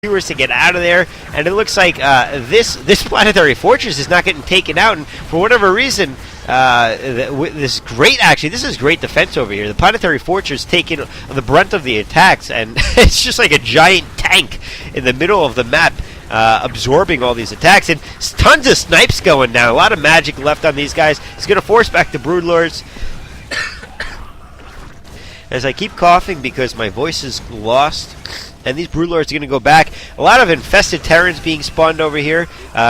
viewers to get out of there, and it looks like this planetary fortress is not getting taken out, and for whatever reason, this is great defense over here. The planetary fortress taking the brunt of the attacks, and it's just like a giant tank in the middle of the map, absorbing all these attacks, and tons of snipes going down. A lot of magic left on these guys. He's going to force back the Broodlords. As I keep coughing because my voice is lost, and these Broodlords are going to go back. A lot of infested Terrans being spawned over here,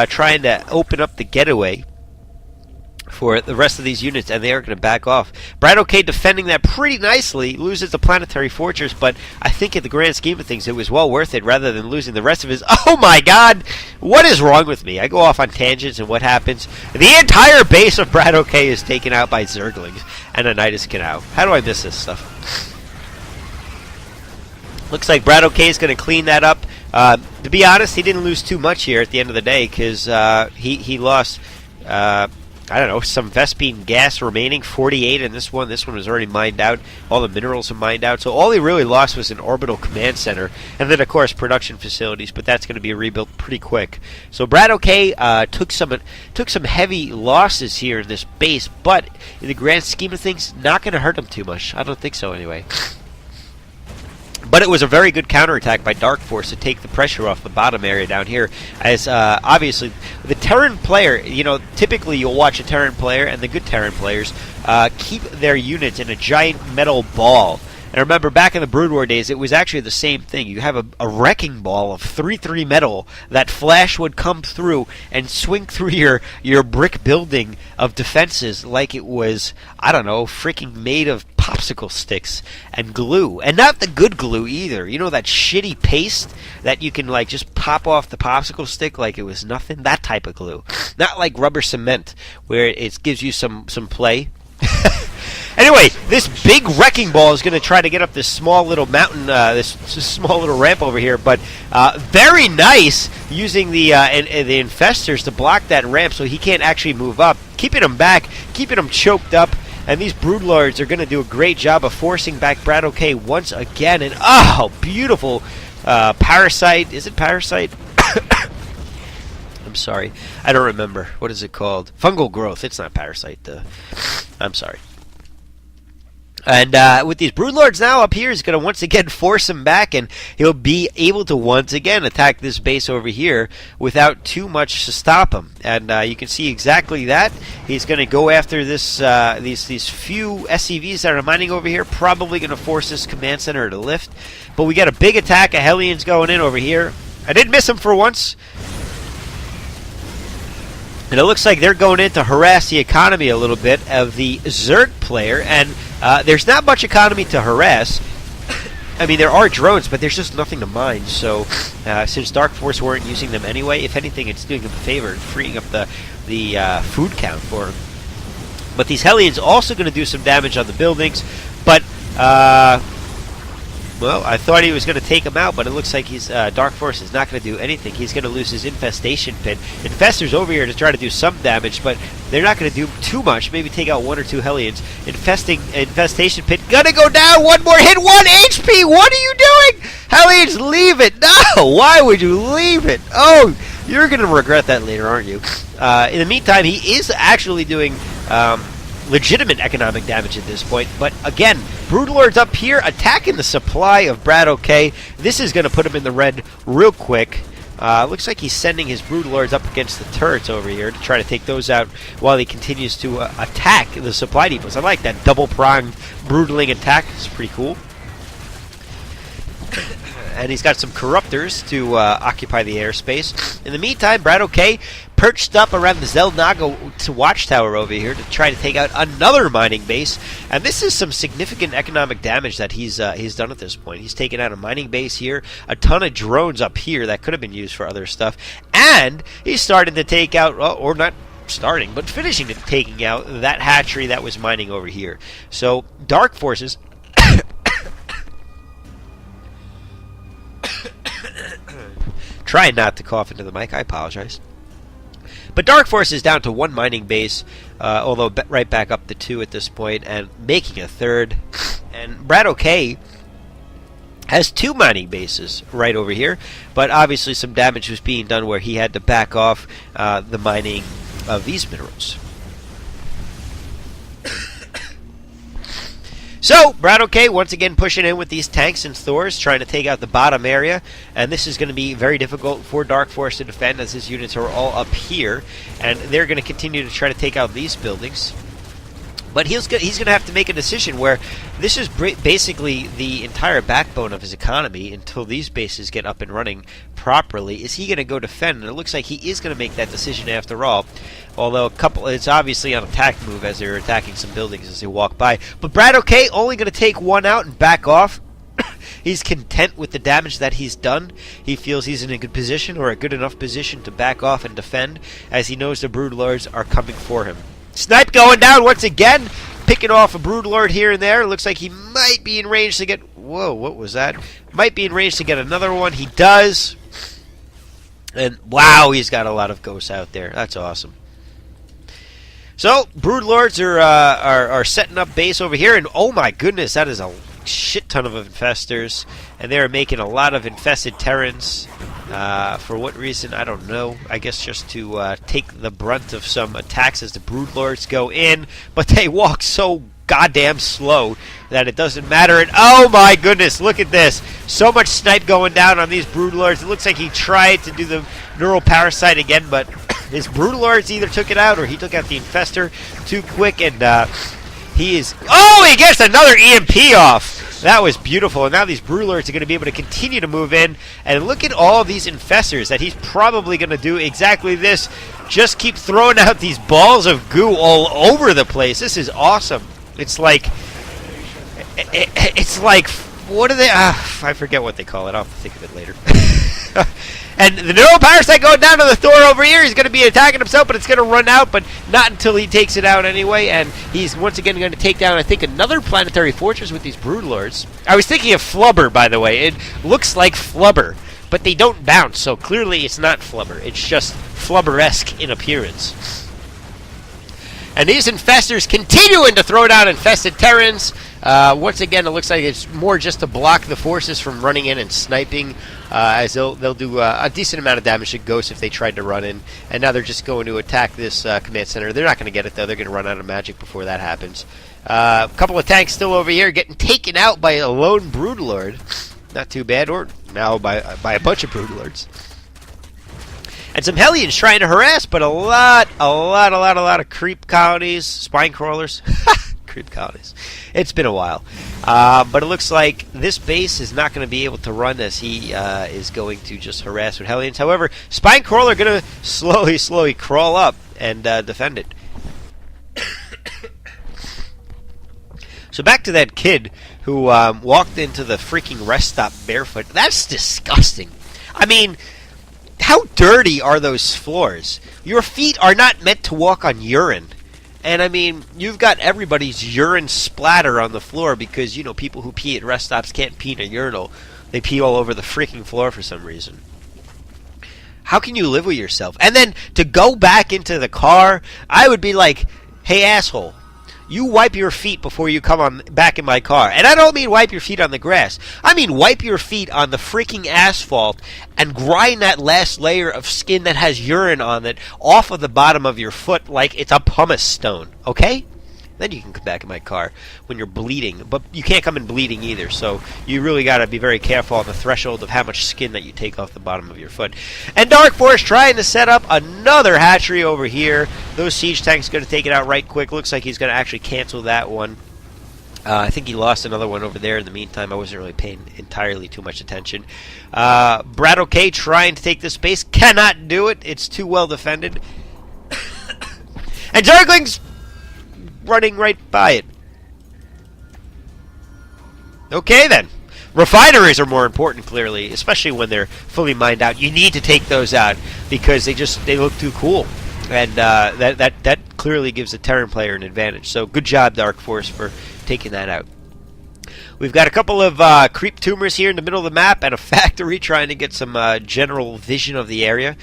trying to open up the getaway for the rest of these units, and they are going to back off. BratOK defending that pretty nicely, loses the planetary fortress, but I think in the grand scheme of things, it was well worth it rather than losing the rest of his... Oh my god! What is wrong with me? I go off on tangents, and what happens? The entire base of BratOK is taken out by Zerglings and a Nidus Canal. How do I miss this stuff? Looks like BratOK is going to clean that up. To be honest, he didn't lose too much here at the end of the day, because he lost... I don't know, some Vespene gas remaining, 48 in this one. This one was already mined out. All the minerals are mined out. So all he really lost was an orbital command center. And then, of course, production facilities. But that's going to be rebuilt pretty quick. So BratOK took some heavy losses here in this base. But in the grand scheme of things, not going to hurt him too much. I don't think so anyway. But it was a very good counterattack by Darkforce to take the pressure off the bottom area down here. As obviously, the Terran player, you know, typically you'll watch a Terran player, and the good Terran players keep their units in a giant metal ball. And remember, back in the Brood War days, it was actually the same thing. You have a wrecking ball of 3-3 metal that flash would come through and swing through your brick building of defenses like it was, I don't know, freaking made of popsicle sticks and glue. And not the good glue either. You know, that shitty paste that you can, like, just pop off the popsicle stick like it was nothing? That type of glue. Not like rubber cement, where it gives you some play. Anyway, this big wrecking ball is going to try to get up this small little mountain, this small little ramp over here, but very nice using the infestors to block that ramp so he can't actually move up, keeping him back, keeping him choked up, and these Broodlords are going to do a great job of forcing back BratOK once again, and oh, beautiful Parasite. Is it Parasite? I'm sorry. I don't remember. What is it called? Fungal growth. It's not Parasite. I'm sorry. And with these Broodlords now up here, he's going to once again force him back, and he'll be able to once again attack this base over here without too much to stop him. And you can see exactly that. He's going to go after this these few SCVs that are mining over here, probably going to force this command center to lift. But we got a big attack of Hellions going in over here. I did miss him for once. And it looks like they're going in to harass the economy a little bit of the Zerg player, and there's not much economy to harass. I mean, there are drones, but there's just nothing to mine. So, since Darkforce weren't using them anyway, if anything, it's doing them a favor and freeing up the food count for them. But these Hellions also going to do some damage on the buildings, but well, I thought he was going to take him out, but it looks like Darkforce is not going to do anything. He's going to lose his infestation pit. Infester's over here to try to do some damage, but they're not going to do too much. Maybe take out 1 or 2 Hellions. Infestation pit gonna go down. One more hit, 1 HP. What are you doing? Hellions, leave it. No, why would you leave it? Oh, you're going to regret that later, aren't you? In the meantime, he is actually doing legitimate economic damage at this point, but again, Broodlords up here attacking the supply of BratOK. This is going to put him in the red real quick. Looks like he's sending his Broodlords up against the turrets over here to try to take those out while he continues to attack the supply depots. I like that double-pronged Broodling attack. It's pretty cool. And he's got some Corruptors to occupy the airspace. In the meantime, BratOK perched up around the Zelnaga watchtower over here to try to take out another mining base. And this is some significant economic damage that he's done at this point. He's taken out a mining base here, a ton of drones up here that could have been used for other stuff, and he's starting to take out, or not starting, but finishing taking out that hatchery that was mining over here. So Dark Forces try not to cough into the mic, I apologize. But Darkforce is down to 1 mining base, although right back up to 2 at this point, and making a 3rd. And BratOK has 2 mining bases right over here, but obviously some damage was being done where he had to back off the mining of these minerals. So, BratOK once again pushing in with these tanks and Thors, trying to take out the bottom area, and this is going to be very difficult for Darkforce to defend as his units are all up here, and they're going to continue to try to take out these buildings. But he's going to have to make a decision where this is basically the entire backbone of his economy until these bases get up and running properly. Is he going to go defend? And it looks like he is going to make that decision after all. Although it's obviously an attack move as they're attacking some buildings as they walk by. But BratOK only going to take one out and back off. He's content with the damage that he's done. He feels he's in a good position, or a good enough position, to back off and defend, as he knows the Broodlords are coming for him. Snipe going down once again, picking off a Broodlord here and there. Looks like he might be in range to get... Whoa, what was that? Might be in range to get another one. He does. And wow, he's got a lot of ghosts out there. That's awesome. So, Broodlords are setting up base over here, and oh my goodness, that is a shit ton of infestors, and they're making a lot of infested Terrans. For what reason, I don't know. I guess just to take the brunt of some attacks as the Broodlords go in, but they walk so goddamn slow that it doesn't matter. And oh my goodness, look at this. So much snipe going down on these Broodlords. It looks like he tried to do the neural parasite again, but his Broodlords either took it out or he took out the infestor too quick, and he is... Oh, he gets another EMP off! That was beautiful, and now these Broodlords are going to be able to continue to move in, and look at all these infestors that he's probably going to do exactly this. Just keep throwing out these balls of goo all over the place. This is awesome. It's like... What are they... I forget what they call it. I'll have to think of it later. And the neuroparasite going down to the Thor over here. He's going to be attacking himself, but it's going to run out, but not until he takes it out anyway. And he's once again going to take down, I think, another planetary fortress with these Broodlords. I was thinking of Flubber, by the way. It looks like Flubber, but they don't bounce, so clearly it's not Flubber. It's just Flubber-esque in appearance. And these infestors continuing to throw down infested Terrans. Once again, it looks like it's more just to block the forces from running in and sniping, as they'll do a decent amount of damage to ghosts if they tried to run in. And now they're just going to attack this command center. They're not going to get it, though. They're going to run out of magic before that happens. A couple of tanks still over here getting taken out by a lone Broodlord. Not too bad, or now by a bunch of Broodlords. And some Hellions trying to harass, but a lot of creep colonies, spine crawlers. Creep colonies. It's been a while. But it looks like this base is not going to be able to run, as he is going to just harass with Hellions. However, spine crawler going to slowly crawl up and defend it. So back to that kid who walked into the freaking rest stop barefoot. That's disgusting. I mean... How dirty are those floors? Your feet are not meant to walk on urine. And I mean, you've got everybody's urine splatter on the floor because, you know, people who pee at rest stops can't pee in a urinal. They pee all over the freaking floor for some reason. How can you live with yourself? And then to go back into the car, I would be like, hey, asshole. You wipe your feet before you come on back in my car. And I don't mean wipe your feet on the grass. I mean wipe your feet on the freaking asphalt and grind that last layer of skin that has urine on it off of the bottom of your foot like it's a pumice stone. Okay? Then you can come back in my car when you're bleeding. But you can't come in bleeding either, so you really got to be very careful on the threshold of how much skin that you take off the bottom of your foot. And Darkforce trying to set up another hatchery over here. Those siege tanks going to take it out right quick. Looks like he's going to actually cancel that one. I think he lost another one over there in the meantime. I wasn't really paying entirely too much attention. BratOK trying to take this base. Cannot do it. It's too well defended. And Zerglings running right by it. Okay then. Refineries are more important, clearly, especially when they're fully mined out. You need to take those out because they look too cool, and that clearly gives the Terran player an advantage. So good job, Darkforce, for taking that out. We've got a couple of creep tumors here in the middle of the map and a factory trying to get some general vision of the area.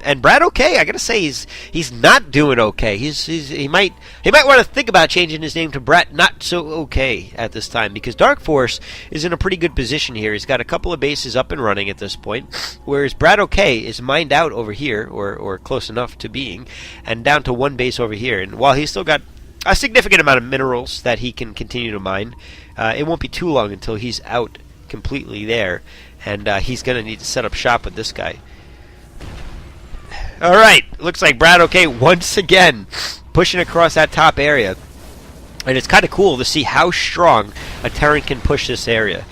And BratOK, I gotta say, he's not doing okay. He might want to think about changing his name to Brat Not So Okay at this time, because Darkforce is in a pretty good position here. He's got a couple of bases up and running at this point, whereas BratOK is mined out over here, or close enough to being, and down to one base over here. And while he's still got a significant amount of minerals that he can continue to mine, it won't be too long until he's out completely there, and he's going to need to set up shop with this guy. Alright, looks like BratOK once again pushing across that top area. And it's kind of cool to see how strong a Terran can push this area.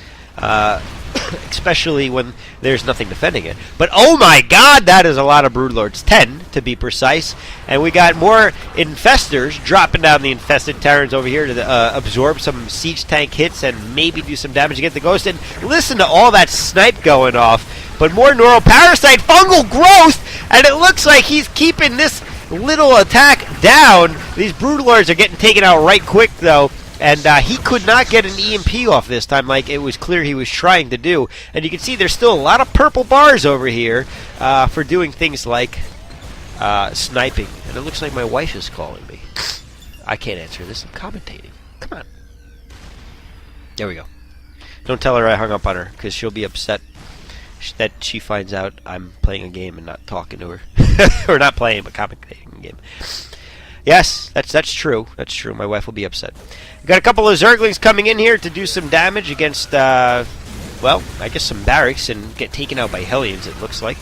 Especially when there's nothing defending it. But oh my god, that is a lot of Broodlords. 10 to be precise. And we got more infestors dropping down the infested Terrans over here to absorb some siege tank hits and maybe do some damage against the Ghost. And listen to all that snipe going off. But more neuroparasite fungal growth, and it looks like he's keeping this little attack down. These Broodlords are getting taken out right quick, though, and he could not get an EMP off this time like it was clear he was trying to do. And you can see there's still a lot of purple bars over here for doing things like sniping. And it looks like my wife is calling me. I can't answer this. I'm commentating. Come on. There we go. Don't tell her I hung up on her, because she'll be upset that she finds out I'm playing a game and not talking to her. Or not playing, but commentating a game. Yes, that's true. That's true. My wife will be upset. We've got a couple of Zerglings coming in here to do some damage against, well, I guess some barracks and get taken out by Hellions, it looks like.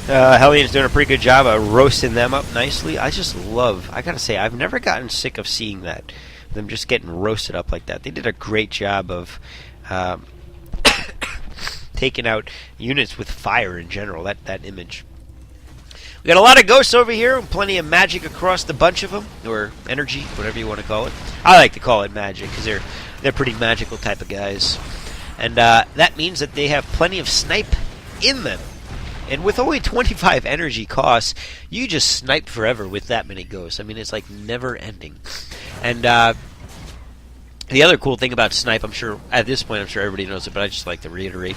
Hellions doing a pretty good job of roasting them up nicely. I just love, I gotta say, I've never gotten sick of seeing that. Them just getting roasted up like that. They did a great job of taking out units with fire in general, that image. We got a lot of ghosts over here, and plenty of magic across the bunch of them, or energy, whatever you want to call it. I like to call it magic, because they're pretty magical type of guys. And that means that they have plenty of snipe in them. And with only 25 energy costs, you just snipe forever with that many ghosts. I mean, it's like never ending. And the other cool thing about snipe, I'm sure, at this point, I'm sure everybody knows it, but I just like to reiterate,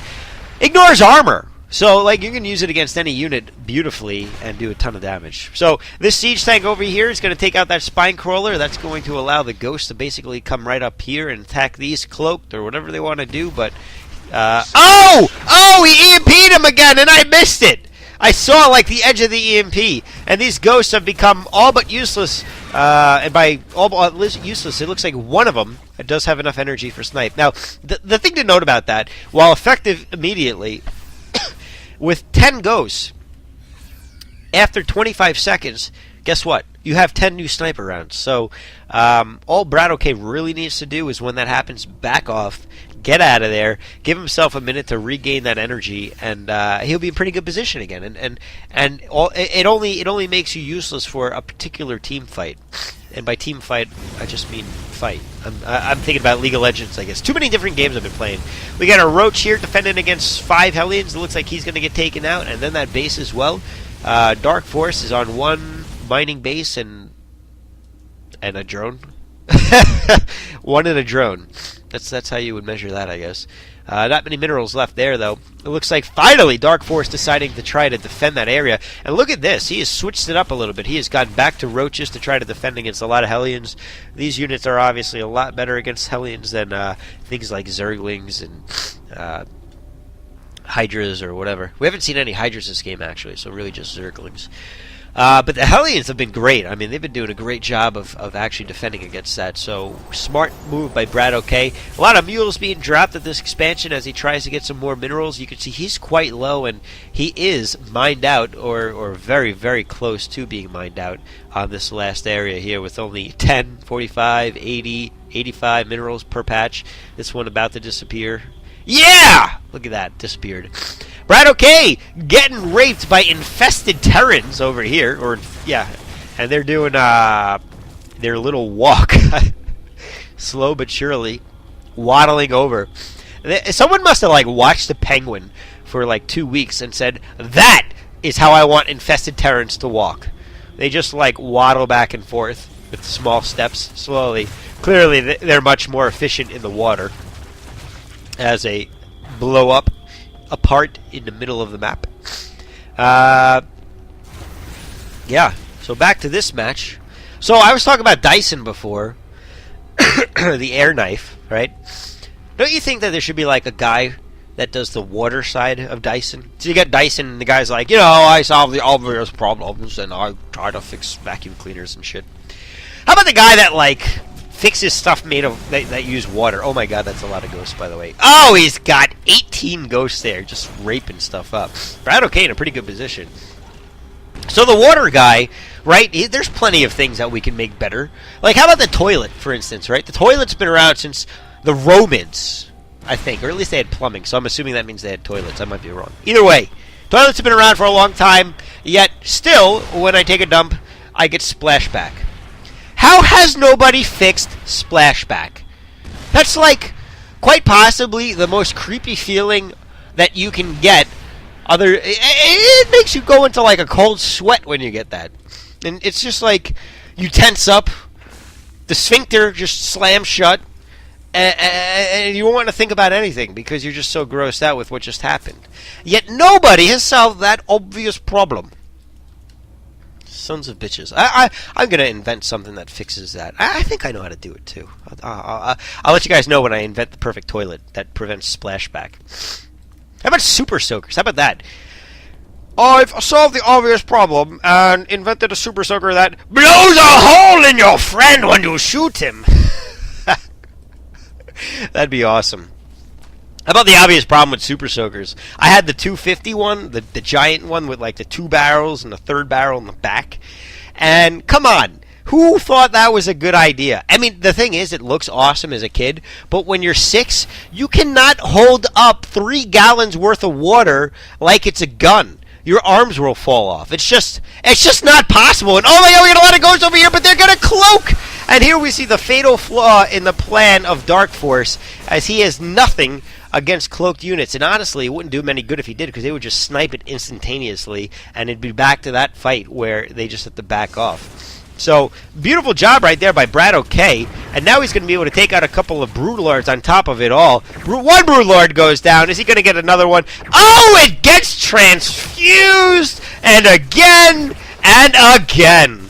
ignores armor. So, like, you can use it against any unit beautifully and do a ton of damage. So, this siege tank over here is going to take out that spine crawler. That's going to allow the ghosts to basically come right up here and attack these cloaked or whatever they want to do. But, oh, he EMP'd him again, and I missed it. I saw, like, the edge of the EMP, and these ghosts have become all but useless. And by all but useless, it looks like one of them does have enough energy for snipe. Now, the thing to note about that, while effective immediately, with 10 ghosts, after 25 seconds, guess what? You have 10 new sniper rounds. So, all BratOK really needs to do is, when that happens, back off, get out of there, give himself a minute to regain that energy, and he'll be in pretty good position again. And it only makes you useless for a particular team fight. And by team fight, I just mean fight. I'm thinking about League of Legends, I guess. Too many different games I've been playing. We got a Roach here defending against 5 Hellions. It looks like he's going to get taken out, and then that base as well. Darkforce is on one mining base and a drone. One and a drone. That's how you would measure that, I guess. Not many minerals left there, though. It looks like finally Darkforce deciding to try to defend that area. And look at this. He has switched it up a little bit. He has gone back to Roaches to try to defend against a lot of Hellions. These units are obviously a lot better against Hellions than things like Zerglings and Hydras or whatever. We haven't seen any Hydras this game, actually, so really just Zerglings. But the Hellions have been great. I mean, they've been doing a great job of actually defending against that. So, smart move by BratOK. A lot of mules being dropped at this expansion as he tries to get some more minerals. You can see he's quite low, and he is mined out, or very, very close to being mined out on this last area here with only 10, 45, 80, 85 minerals per patch. This one about to disappear. Yeah! Look at that. Disappeared. BratOK getting raped by infested Terrans over here. And they're doing their little walk. Slow but surely. Waddling over. Someone must have, like, watched the Penguin for, like, 2 weeks and said, that is how I want infested Terrans to walk. They just, like, waddle back and forth with small steps, slowly. Clearly, they're much more efficient in the water as they blow up apart in the middle of the map. Yeah, so back to this match. So I was talking about Dyson before. The air knife, right? Don't you think that there should be like a guy that does the water side of Dyson? So you get Dyson and the guy's like, you know, I solve the obvious problems and I try to fix vacuum cleaners and shit. How about the guy that like fixes stuff made of that use water? Oh my god, that's a lot of ghosts, by the way. Oh, he's got 18 ghosts there, just raping stuff up. BratOK in a pretty good position. So the water guy, right, there's plenty of things that we can make better. Like, how about the toilet, for instance, right? The toilet's been around since the Romans, I think. Or at least they had plumbing, so I'm assuming that means they had toilets. I might be wrong. Either way, toilets have been around for a long time, yet still, when I take a dump, I get splashback. How has nobody fixed splashback? That's like, quite possibly, the most creepy feeling that you can get. It makes you go into like a cold sweat when you get that. And it's just like you tense up, the sphincter just slams shut, and you won't want to think about anything because you're just so grossed out with what just happened. Yet nobody has solved that obvious problem. Sons of bitches. I'm going to invent something that fixes that. I think I know how to do it too. I'll let you guys know when I invent the perfect toilet that prevents splashback. How about super soakers? How about that? I've solved the obvious problem and invented a super soaker that blows a hole in your friend when you shoot him. That'd be awesome. How about the obvious problem with super soakers? I had the 250 one, the giant one with like the 2 barrels and the 3rd barrel in the back. And come on. Who thought that was a good idea? I mean, the thing is, it looks awesome as a kid, but when you're 6, you cannot hold up 3 gallons worth of water like it's a gun. Your arms will fall off. It's just not possible. And oh my god, we got a lot of ghosts over here, but they're gonna cloak! And here we see the fatal flaw in the plan of Darkforce, as he has nothing against cloaked units. And honestly, it wouldn't do him any good if he did, because they would just snipe it instantaneously, and it'd be back to that fight where they just have to back off. So, beautiful job right there by BratOK, and now he's going to be able to take out a couple of Broodlords on top of it all. One Broodlord goes down. Is he going to get another one? Oh, it gets transfused! And again, and again.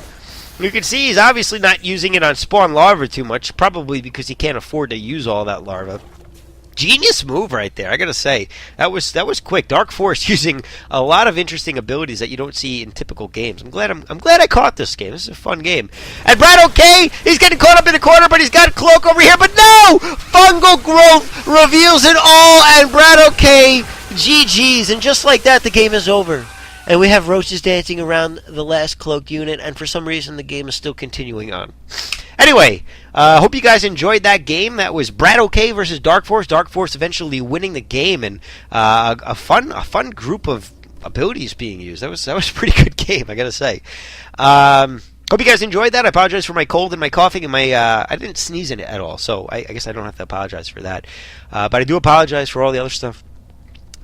You can see he's obviously not using it on spawn larva too much, probably because he can't afford to use all that larva. Genius move right there, I gotta say. That was quick. Darkforce using a lot of interesting abilities that you don't see in typical games. I'm glad I caught this game. This is a fun game. And BratOK, he's getting caught up in the corner, but he's got a cloak over here. But no! Fungal growth reveals it all, and BratOK, GG's. And just like that, the game is over. And we have roaches dancing around the last cloaked unit, and for some reason the game is still continuing on. Anyway, hope you guys enjoyed that game. That was BratOK versus Darkforce. Darkforce eventually winning the game, and a fun group of abilities being used. That was a pretty good game, I gotta say. Hope you guys enjoyed that. I apologize for my cold and my coughing and my I didn't sneeze in it at all, so I guess I don't have to apologize for that. But I do apologize for all the other stuff.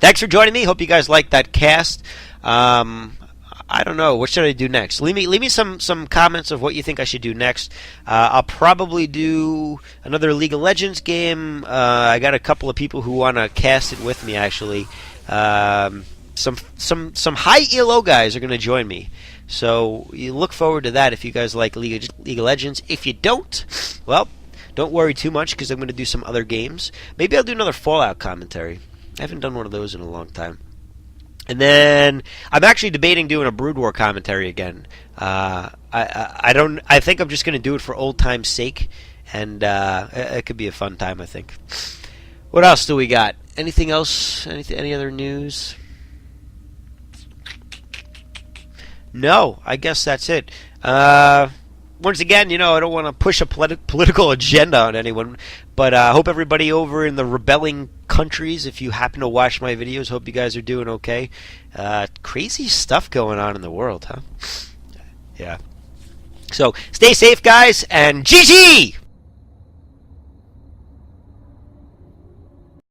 Thanks for joining me. Hope you guys liked that cast. I don't know. What should I do next? Leave me some comments of what you think I should do next. I'll probably do another League of Legends game. I got a couple of people who want to cast it with me, actually. Some high ELO guys are going to join me. So you look forward to that if you guys like League of Legends. If you don't, well, don't worry too much because I'm going to do some other games. Maybe I'll do another Fallout commentary. I haven't done one of those in a long time. And then I'm actually debating doing a Brood War commentary again. I think I'm just going to do it for old time's sake, and it could be a fun time, I think. What else do we got? Anything else? Any other news? No, I guess that's it. Once again, I don't want to push a political agenda on anyone, but I hope everybody over in the rebelling countries, if you happen to watch my videos, hope you guys are doing okay. Crazy stuff going on in the world, huh? Yeah. So, stay safe, guys, and GG!